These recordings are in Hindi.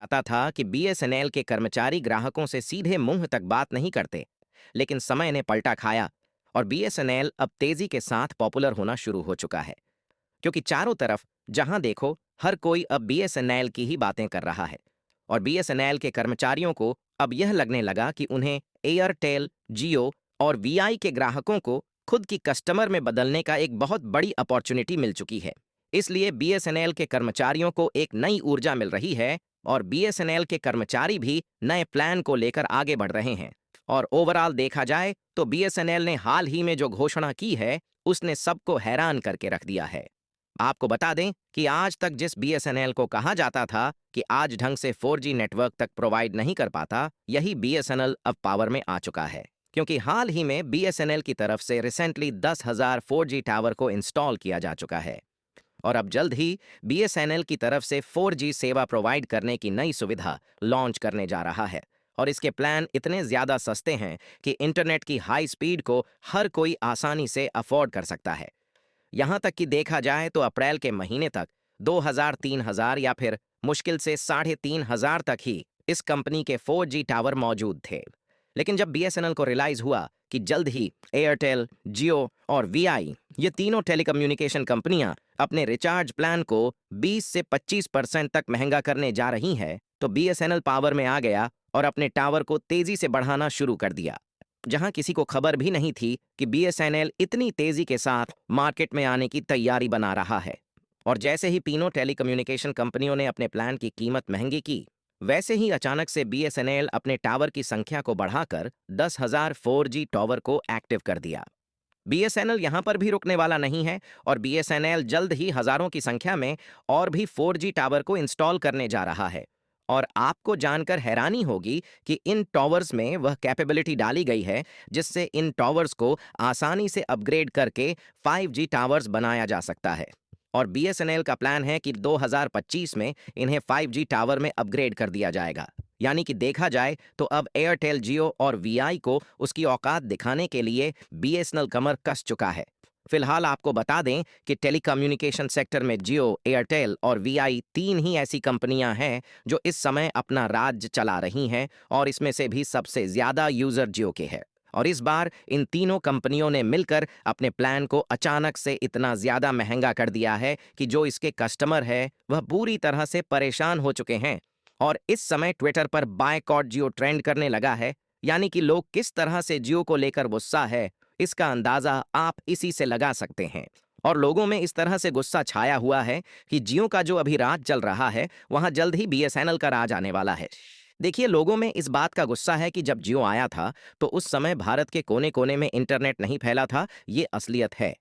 आता था कि बीएसएनएल के कर्मचारी ग्राहकों से सीधे मुंह तक बात नहीं करते, लेकिन समय ने पलटा खाया और बीएसएनएल अब तेजी के साथ पॉपुलर होना शुरू हो चुका है। क्योंकि चारों तरफ जहां देखो हर कोई अब बीएसएनएल की ही बातें कर रहा है और बीएसएनएल के कर्मचारियों को अब यह लगने लगा कि उन्हें एयरटेल, जियो और वीआई के ग्राहकों को खुद की कस्टमर में बदलने का एक बहुत बड़ी अपॉर्चुनिटी मिल चुकी है। इसलिए बीएसएनएल के कर्मचारियों को एक नई ऊर्जा मिल रही है और बीएसएनएल के कर्मचारी भी नए प्लान को लेकर आगे बढ़ रहे हैं। और ओवरऑल देखा जाए तो बीएसएनएल ने हाल ही में जो घोषणा की है उसने सबको हैरान करके रख दिया है। आपको बता दें कि आज तक जिस बीएसएनएल को कहा जाता था कि आज ढंग से 4G नेटवर्क तक प्रोवाइड नहीं कर पाता, यही बीएसएनएल अब पावर में आ चुका है। क्योंकि हाल ही में बीएसएनएल की तरफ से रिसेंटली 10,000 4G टावर को इंस्टॉल किया जा चुका है और अब जल्द ही बीएसएनएल की तरफ से 4G सेवा प्रोवाइड करने की नई सुविधा लॉन्च करने जा रहा है। और इसके प्लान इतने ज्यादा सस्ते हैं कि इंटरनेट की हाई स्पीड को हर कोई आसानी से अफोर्ड कर सकता है। यहां तक कि देखा जाए तो अप्रैल के महीने तक 2000, 3000 या फिर मुश्किल से 3500 तक ही इस कंपनी के 4G टावर मौजूद थे। लेकिन जब बीएसएनएल को रियलाइज हुआ कि जल्द ही एयरटेल, जियो और वीआई ये तीनों टेलीकम्युनिकेशन कंपनियां अपने रिचार्ज प्लान को 20 से 25% तक महंगा करने जा रही हैं, तो बीएसएनएल पावर में आ गया और अपने टावर को तेजी से बढ़ाना शुरू कर दिया। जहां किसी को खबर भी नहीं थी कि बीएसएनएल इतनी तेजी के साथ मार्केट में आने की तैयारी बना रहा है। और जैसे ही तीनों टेलीकम्युनिकेशन कंपनियों ने अपने प्लान की कीमत महंगी की, वैसे ही अचानक से बीएसएनएल अपने टावर की संख्या को बढ़ाकर 10,000 4G टावर को एक्टिव कर दिया। बीएसएनएल यहां पर भी रुकने वाला नहीं है और बीएसएनएल जल्द ही हजारों की संख्या में और भी 4G टावर को इंस्टॉल करने जा रहा है। और आपको जानकर हैरानी होगी कि इन टॉवर्स में वह कैपेबिलिटी डाली गई है जिससे इन टॉवर्स को आसानी से अपग्रेड करके 5G टावर्स बनाया जा सकता है। और बीएसएनएल का प्लान है कि 2025 में इन्हें 5G टावर में अपग्रेड कर दिया जाएगा। यानी कि देखा जाए तो अब एयरटेल, जियो और वीआई को उसकी औकात दिखाने के लिए बीएसएनएल कमर कस चुका है। फिलहाल आपको बता दें कि टेलीकम्युनिकेशन सेक्टर में जियो, एयरटेल और वीआई तीन ही ऐसी कंपनियां हैं जो इस समय अपना राज्य चला रही हैं और इसमें से भी सबसे ज्यादा यूजर जियो के हैं। और इस बार इन तीनों कंपनियों ने मिलकर अपने प्लान को अचानक से इतना ज्यादा महंगा कर दिया है कि जो इसके कस्टमर है वह पूरी तरह से परेशान हो चुके हैं। और इस समय ट्विटर पर बायकॉट जियो ट्रेंड करने लगा है। यानी कि लोग किस तरह से जियो को लेकर गुस्सा है, इसका अंदाजा आप इसी से लगा सकते हैं। और लोगों में इस तरह से गुस्सा छाया हुआ है कि जियो का जो अभी राज चल रहा है वहां जल्द ही बीएसएनएल का राज आने वाला है। देखिए, लोगों में इस बात का गुस्सा है कि जब जियो आया था तो उस समय भारत के कोने कोने में इंटरनेट नहीं फैला था, ये असलियत है।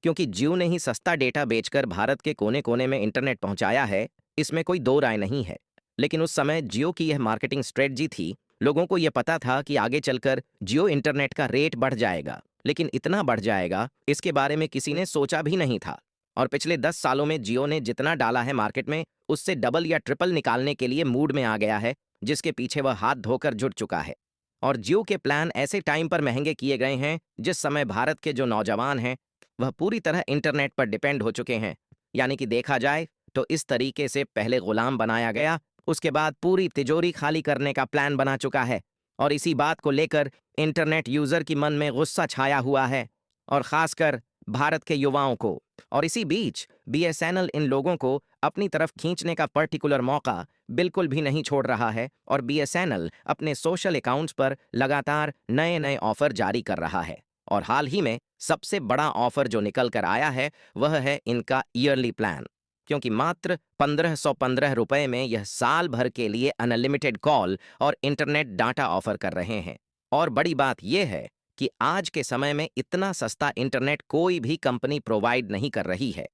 क्योंकि जियो ने ही सस्ता डेटा बेचकर भारत के कोने कोने में इंटरनेट पहुंचाया है, इसमें कोई दो राय नहीं है। लेकिन उस समय जियो की यह मार्केटिंग स्ट्रेटजी थी। लोगों को यह पता था कि आगे चलकर जियो इंटरनेट का रेट बढ़ जाएगा, लेकिन इतना बढ़ जाएगा इसके बारे में किसी ने सोचा भी नहीं था। और पिछले 10 सालों में जियो ने जितना डाला है मार्केट में उससे डबल या ट्रिपल निकालने के लिए मूड में आ गया है, जिसके पीछे वह हाथ धोकर जुट चुका है। और जियो के प्लान ऐसे टाइम पर महंगे किए गए हैं जिस समय भारत के जो नौजवान हैं वह पूरी तरह इंटरनेट पर डिपेंड हो चुके हैं। यानी कि देखा जाए तो इस तरीके से पहले गुलाम बनाया गया, उसके बाद पूरी तिजोरी खाली करने का प्लान बना चुका है। और इसी बात को लेकर इंटरनेट यूजर की मन में गुस्सा छाया हुआ है, और खासकर भारत के युवाओं को। और इसी बीच बीएसएनएल इन लोगों को अपनी तरफ खींचने का पर्टिकुलर मौका बिल्कुल भी नहीं छोड़ रहा है और बीएसएनएल अपने सोशल अकाउंट्स पर लगातार नए नए ऑफर जारी कर रहा है। और हाल ही में सबसे बड़ा ऑफर जो निकल कर आया है वह है इनका ईयरली प्लान। क्योंकि मात्र 1515 रुपए में यह साल भर के लिए अनलिमिटेड कॉल और इंटरनेट डाटा ऑफर कर रहे हैं। और बड़ी बात यह है कि आज के समय में इतना सस्ता इंटरनेट कोई भी कंपनी प्रोवाइड नहीं कर रही है।